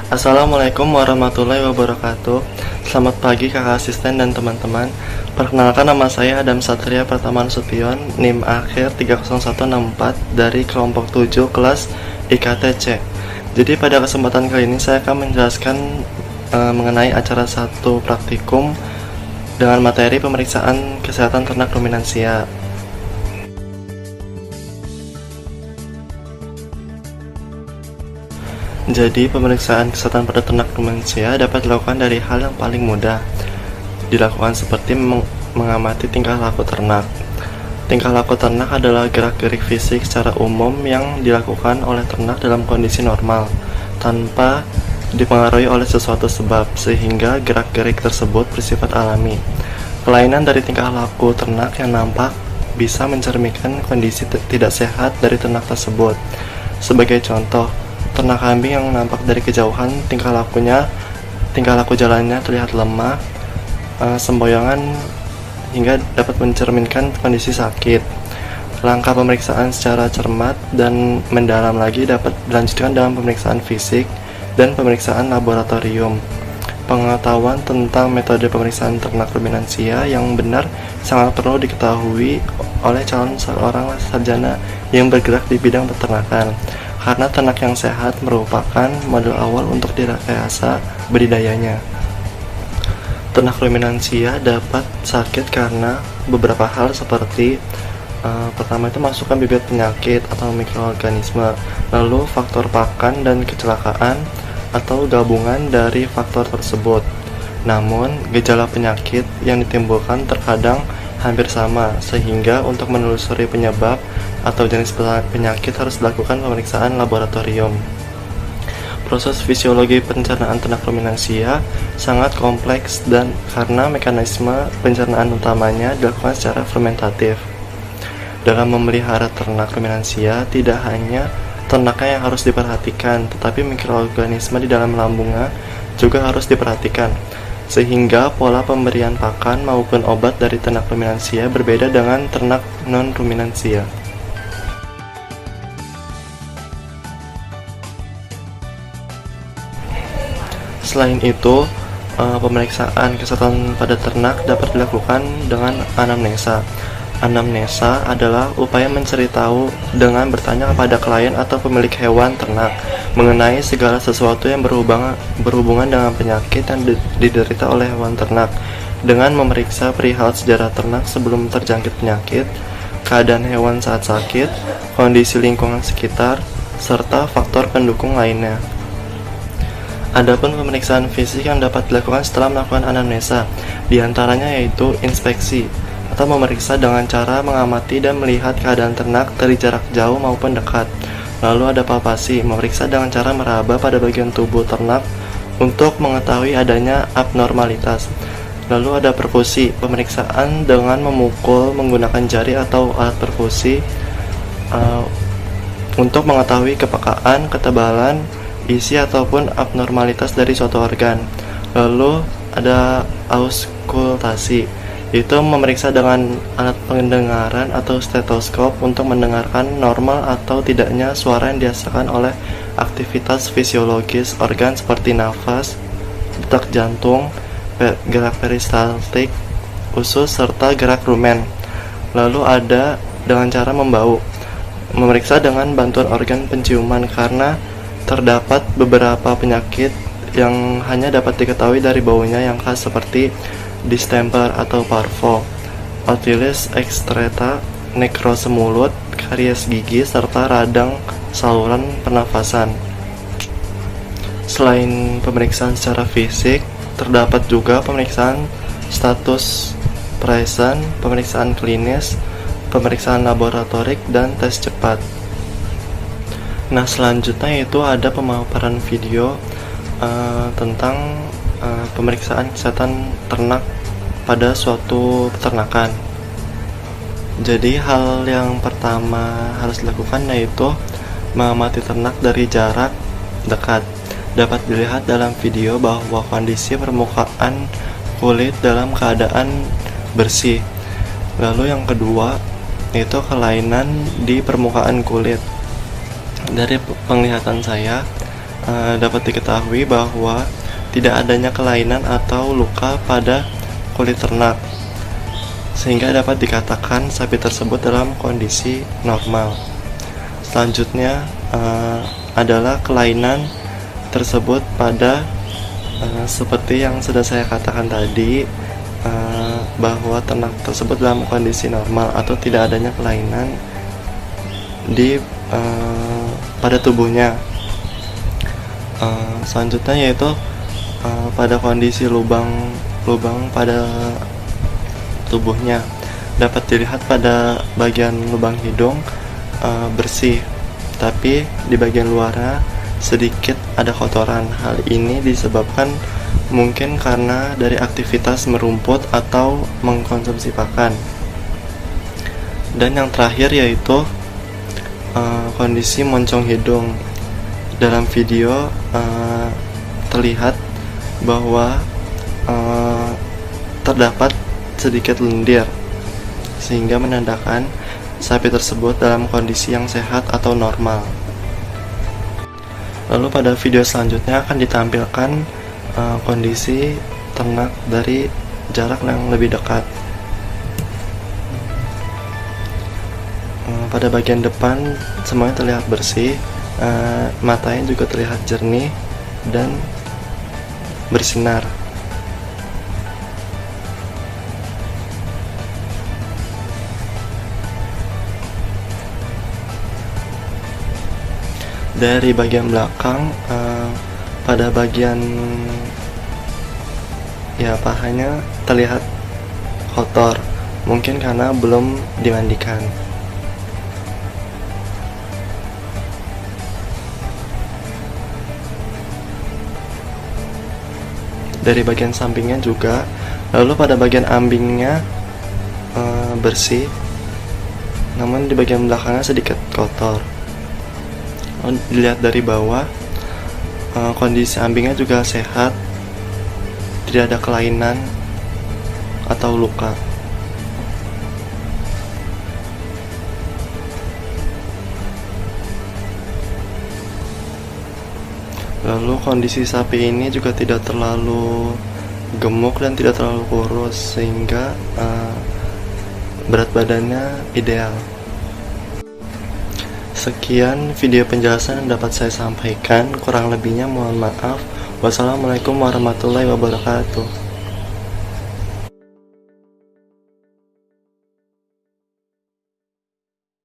Assalamualaikum warahmatullahi wabarakatuh. Selamat pagi kakak asisten dan teman-teman. Perkenalkan, nama saya Adam Satria Pratama Nasution, NIM akhir 30164 dari kelompok 7 kelas IKTC. Jadi pada kesempatan kali ini saya akan menjelaskan mengenai acara satu praktikum dengan materi pemeriksaan kesehatan ternak ruminansia. Jadi, pemeriksaan kesehatan pada ternak ruminansia dapat dilakukan dari hal yang paling mudah dilakukan, seperti mengamati tingkah laku ternak. Tingkah laku ternak adalah gerak-gerik fisik secara umum yang dilakukan oleh ternak dalam kondisi normal, tanpa dipengaruhi oleh sesuatu sebab, sehingga gerak-gerik tersebut bersifat alami. Kelainan dari tingkah laku ternak yang nampak bisa mencerminkan kondisi tidak sehat dari ternak tersebut. Sebagai contoh, ternak kambing yang nampak dari kejauhan tingkah laku jalannya terlihat lemah, semboyangan, hingga dapat mencerminkan kondisi sakit. Langkah pemeriksaan secara cermat dan mendalam lagi dapat dilanjutkan dalam pemeriksaan fisik dan pemeriksaan laboratorium. Pengetahuan tentang metode pemeriksaan ternak ruminansia yang benar sangat perlu diketahui oleh calon seorang sarjana yang bergerak di bidang peternakan, karena ternak yang sehat merupakan modal awal untuk direkayasa budidayanya. Ternak ruminansia dapat sakit karena beberapa hal seperti pertama itu masukan bibit penyakit atau mikroorganisme, lalu faktor pakan dan kecelakaan atau gabungan dari faktor tersebut. Namun, gejala penyakit yang ditimbulkan terkadang hampir sama, sehingga untuk menelusuri penyebab atau jenis penyakit harus dilakukan pemeriksaan laboratorium. Proses fisiologi pencernaan ternak ruminansia sangat kompleks dan karena mekanisme pencernaan utamanya dilakukan secara fermentatif. Dalam memelihara ternak ruminansia, tidak hanya ternaknya yang harus diperhatikan, tetapi mikroorganisme di dalam lambungnya juga harus diperhatikan, sehingga pola pemberian pakan maupun obat dari ternak ruminansia berbeda dengan ternak non-ruminansia. Selain itu, pemeriksaan kesehatan pada ternak dapat dilakukan dengan anamnesa. Anamnesa adalah upaya mencari tahu dengan bertanya kepada klien atau pemilik hewan ternak mengenai segala sesuatu yang berhubungan dengan penyakit yang diderita oleh hewan ternak, dengan memeriksa perihal sejarah ternak sebelum terjangkit penyakit, keadaan hewan saat sakit, kondisi lingkungan sekitar, serta faktor pendukung lainnya. Adapun pemeriksaan fisik yang dapat dilakukan setelah melakukan anamnesa, diantaranya yaitu inspeksi, atau memeriksa dengan cara mengamati dan melihat keadaan ternak dari jarak jauh maupun dekat. Lalu ada palpasi, memeriksa dengan cara meraba pada bagian tubuh ternak untuk mengetahui adanya abnormalitas. Lalu ada perfusi, pemeriksaan dengan memukul menggunakan jari atau alat perfusi untuk mengetahui kepekaan, ketebalan, isi ataupun abnormalitas dari suatu organ. Lalu ada auskultasi, itu memeriksa dengan alat pendengaran atau stetoskop untuk mendengarkan normal atau tidaknya suara yang dihasilkan oleh aktivitas fisiologis organ seperti nafas, detak jantung, gerak peristaltik, usus, serta gerak rumen. Lalu ada dengan cara membau, memeriksa dengan bantuan organ penciuman karena terdapat beberapa penyakit yang hanya dapat diketahui dari baunya yang khas seperti distemper atau parvo, otitis exstrata, nekrose mulut, karies gigi, serta radang saluran pernafasan. Selain pemeriksaan secara fisik, terdapat juga pemeriksaan status present, pemeriksaan klinis, pemeriksaan laboratorik, dan tes cepat. Nah, selanjutnya itu ada pemaparan video tentang pemeriksaan kesehatan ternak pada suatu peternakan. Jadi hal yang pertama harus dilakukan yaitu mengamati ternak dari jarak dekat. Dapat dilihat dalam video bahwa kondisi permukaan kulit dalam keadaan bersih. Lalu yang kedua yaitu kelainan di permukaan kulit. Dari penglihatan saya, dapat diketahui bahwa tidak adanya kelainan atau luka pada kulit ternak, sehingga dapat dikatakan sapi tersebut dalam kondisi normal. Selanjutnya adalah kelainan tersebut pada seperti yang sudah saya katakan tadi, bahwa ternak tersebut dalam kondisi normal atau tidak adanya kelainan di pada tubuhnya. Selanjutnya yaitu pada kondisi lubang pada tubuhnya, dapat dilihat pada bagian lubang hidung bersih, tapi di bagian luarnya sedikit ada kotoran. Hal ini disebabkan mungkin karena dari aktivitas merumput atau mengkonsumsi pakan. Dan yang terakhir yaitu kondisi moncong hidung. Dalam video terlihat bahwa terdapat sedikit lendir, sehingga menandakan sapi tersebut dalam kondisi yang sehat atau normal. Lalu pada video selanjutnya akan ditampilkan kondisi ternak dari jarak yang lebih dekat. Pada bagian depan semuanya terlihat bersih, matanya juga terlihat jernih dan bersinar. Dari bagian belakang, pada bagian pahanya terlihat kotor, mungkin karena belum dimandikan. Dari bagian sampingnya juga, lalu pada bagian ambingnya bersih, namun di bagian belakangnya sedikit kotor. Lalu dilihat dari bawah, kondisi ambingnya juga sehat, tidak ada kelainan atau luka. Lalu kondisi sapi ini juga tidak terlalu gemuk dan tidak terlalu kurus, sehingga berat badannya ideal. Sekian video penjelasan yang dapat saya sampaikan, kurang lebihnya mohon maaf. Wassalamualaikum warahmatullahi wabarakatuh.